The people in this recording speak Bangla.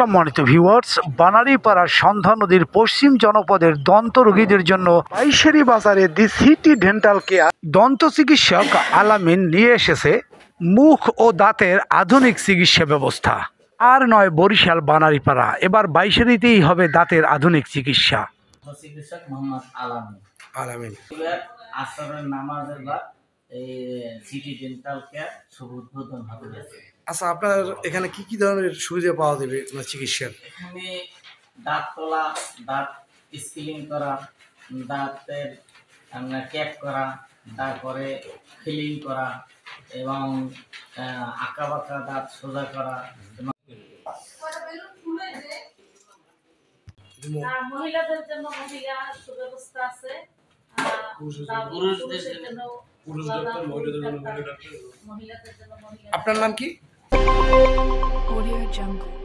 সম্মানিত ভিউয়ার্স, বানারীপাড়ার সন্ধ্যা নদীর পশ্চিম জনপদের দন্ত রোগীদের জন্য পাইকারি বাজারে দি সিটি ডেন্টাল কেয়ার দন্ত চিকিৎসক আলামিন নিয়ে এসেছে মুখ ও দাঁতের আধুনিক চিকিৎসা ব্যবস্থা। আর নয় বরিশাল বানারীপাড়া, এবার বাইশেরিতেই হবে দাঁতের আধুনিক চিকিৎসা। চিকিৎসক মোহাম্মদ আলামিন আসরের নামাজের বাদ এই সিটি ডেন্টাল কেয়ার শুভ উদ্বোধন হবে। আচ্ছা, আপনার এখানে কি কি ধরনের সুবিধা পাওয়া যাবে চিকিৎসার? এখানে দাঁত তোলা, দাঁত স্কিলিং করা, দাঁতের ক্যাপ করা, তারপরে ফিলিং করা এবং আঁকা বাঁকা দাঁত সোজা করা। মহিলাদের জন্য মহিলা সুব্যবস্থা আছে, পুরুষদের জন্য আপনার নাম কি? Audio Jungle.